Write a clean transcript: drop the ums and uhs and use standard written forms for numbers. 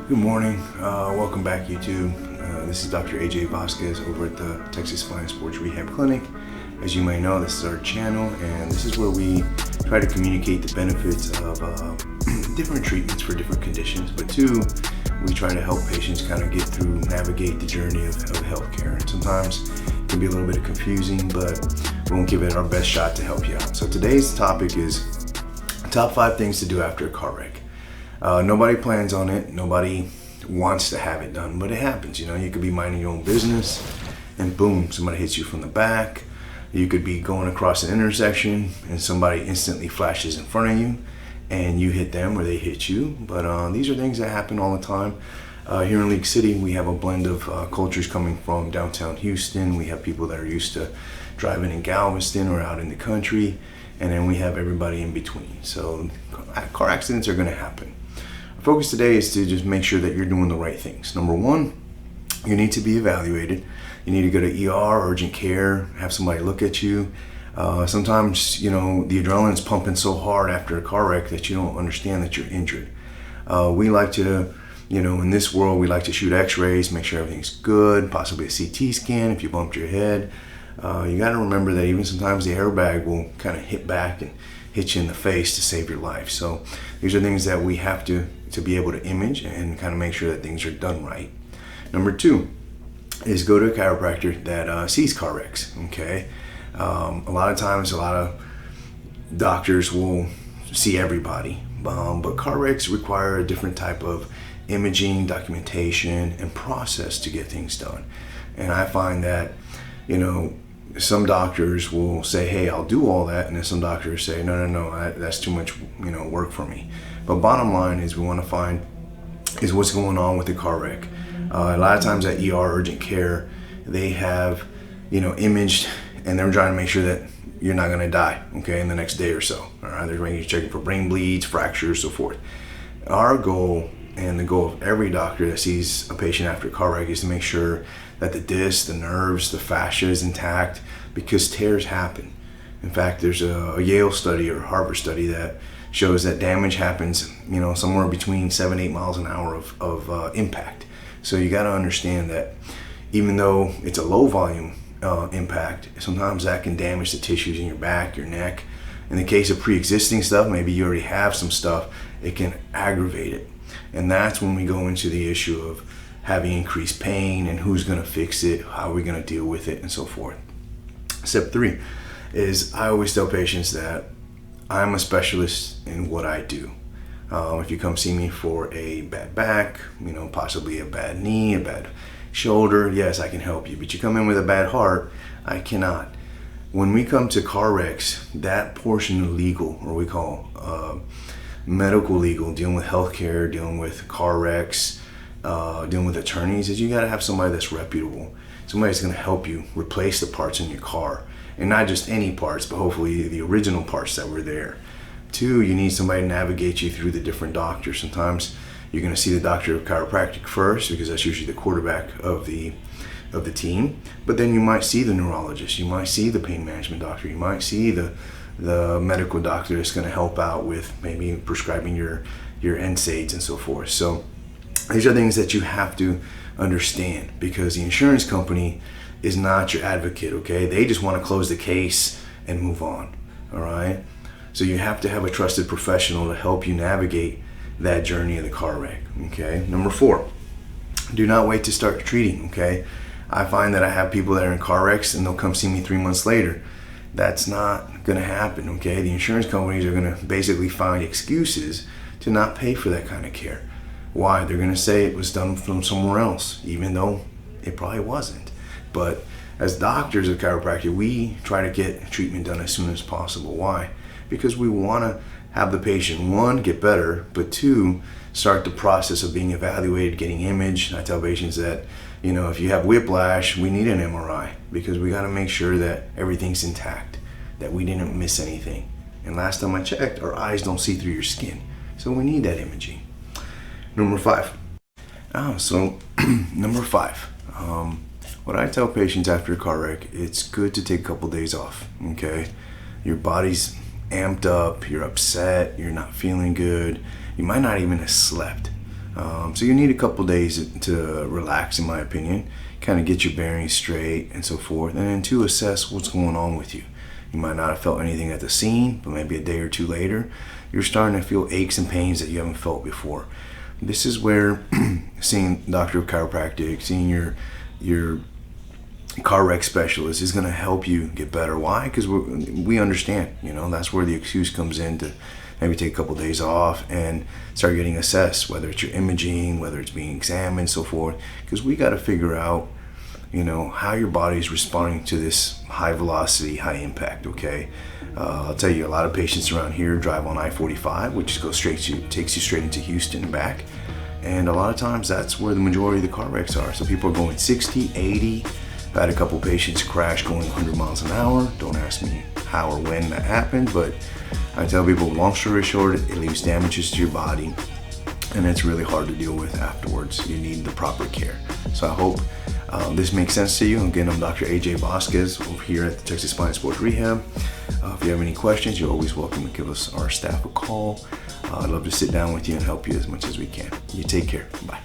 Good morning. Welcome back, YouTube. This is Dr. AJ Vazquez over at the Texas Spine Sports Rehab Clinic. As you may know, this is our channel, and this is where we try to communicate the benefits of different treatments for different conditions. But two, we try to help patients kind of get through, navigate the journey of healthcare. And sometimes it can be a little bit confusing, but we'll give it our best shot to help you out. So today's topic is top 5 things to do after a car wreck. Nobody plans on it. Nobody wants to have it done, but it happens. You know, you could be minding your own business and boom, somebody hits you from the back. You could be going across an intersection and somebody instantly flashes in front of you and you hit them or they hit you. But these are things that happen all the time. Here in League City, we have a blend of cultures coming from downtown Houston. We have people that are used to driving in Galveston or out in the country, and then we have everybody in between. So car accidents are going to happen. Our focus today is to just make sure that you're doing the right things. Number one, you need to be evaluated. You need to go to ER, urgent care, have somebody look at you. Sometimes, you know, the adrenaline's pumping so hard after a car wreck that you don't understand that you're injured. We like to, you know, in this world, we like to shoot x-rays, make sure everything's good, possibly a CT scan if you bumped your head. You got to remember that even sometimes the airbag will kind of hit back and hit you in the face to save your life. So these are things that we have to be able to image and kind of make sure that things are done right. Number two is go to a chiropractor that sees car wrecks, okay? A lot of times, a lot of doctors will see everybody, but car wrecks require a different type of imaging, documentation, and process to get things done. And I find that, you know, some doctors will say, hey, I'll do all that, and then some doctors say, no, that's too much, you know, work for me. But bottom line is we want to find is what's going on with the car wreck. A lot of times at ER, urgent care, they have, you know, imaged, and they're trying to make sure that you're not going to die, okay, in the next day or so. All right, they're checking for brain bleeds, fractures, so forth. Our goal, and the goal of every doctor that sees a patient after a car wreck, is to make sure that the disc, the nerves, the fascia is intact, because tears happen. In fact, there's a Yale study or Harvard study that shows that damage happens, you know, somewhere between 7-8 miles an hour of impact. So you got to understand that even though it's a low volume impact, sometimes that can damage the tissues in your back, your neck. In the case of pre-existing stuff, maybe you already have some stuff, it can aggravate it. And that's when we go into the issue of having increased pain and who's going to fix it, how are we going to deal with it, and so forth. Step 3 is I always tell patients that I'm a specialist in what I do. If you come see me for a bad back, you know, possibly a bad knee, a bad shoulder, yes, I can help you. But you come in with a bad heart, I cannot. When we come to car wrecks, that portion of legal, or we call medical legal, dealing with healthcare, dealing with car wrecks, dealing with attorneys, is you got to have somebody that's reputable. Somebody that's going to help you replace the parts in your car. And not just any parts, but hopefully the original parts that were there. 2, you need somebody to navigate you through the different doctors. Sometimes you're going to see the doctor of chiropractic first, because that's usually the quarterback of the team. But then you might see the neurologist, you might see the pain management doctor, you might see the medical doctor that's going to help out with maybe prescribing your NSAIDs and so forth. So these are things that you have to understand, because the insurance company is not your advocate, okay? They just want to close the case and move on, all right? So you have to have a trusted professional to help you navigate that journey of the car wreck, okay? Number 4, do not wait to start treating, okay? I find that I have people that are in car wrecks and they'll come see me 3 months later. That's not gonna happen, okay? The insurance companies are gonna basically find excuses to not pay for that kind of care. Why? They're gonna say it was done from somewhere else, even though it probably wasn't. But as doctors of chiropractic, we try to get treatment done as soon as possible. Why? Because we want to have the patient, 1, get better, but 2, start the process of being evaluated, getting imaged. I tell patients that, you know, if you have whiplash, we need an MRI, because we got to make sure that everything's intact, that we didn't miss anything. And last time I checked, our eyes don't see through your skin. So we need that imaging. Number 5. Number 5. What I tell patients after a car wreck, it's good to take a couple days off, okay? Your body's amped up, you're upset, you're not feeling good, you might not even have slept. So you need a couple days to relax, in my opinion, kind of get your bearings straight and so forth, and then to assess what's going on with you. You might not have felt anything at the scene, but maybe a day or two later, you're starting to feel aches and pains that you haven't felt before. This is where seeing Doctor of Chiropractic, seeing your car wreck specialist is going to help you get better. Why? Because we understand, that's where the excuse comes in to maybe take a couple days off and start getting assessed, whether it's your imaging, whether it's being examined, so forth, because we got to figure out how your body is responding to this high velocity, high impact. Okay, I'll tell you, a lot of patients around here drive on I-45, which takes you straight into Houston and back, and a lot of times that's where the majority of the car wrecks are. So people are going 60, 80. I've had a couple patients crash going 100 miles an hour. Don't ask me how or when that happened, but I tell people, long story short, it leaves damages to your body, and it's really hard to deal with afterwards. You need the proper care. So I hope this makes sense to you. Again, I'm Dr. AJ Vazquez over here at the Texas Spine and Sports Rehab. If you have any questions, you're always welcome to give our staff a call. I'd love to sit down with you and help you as much as we can. You take care. Bye.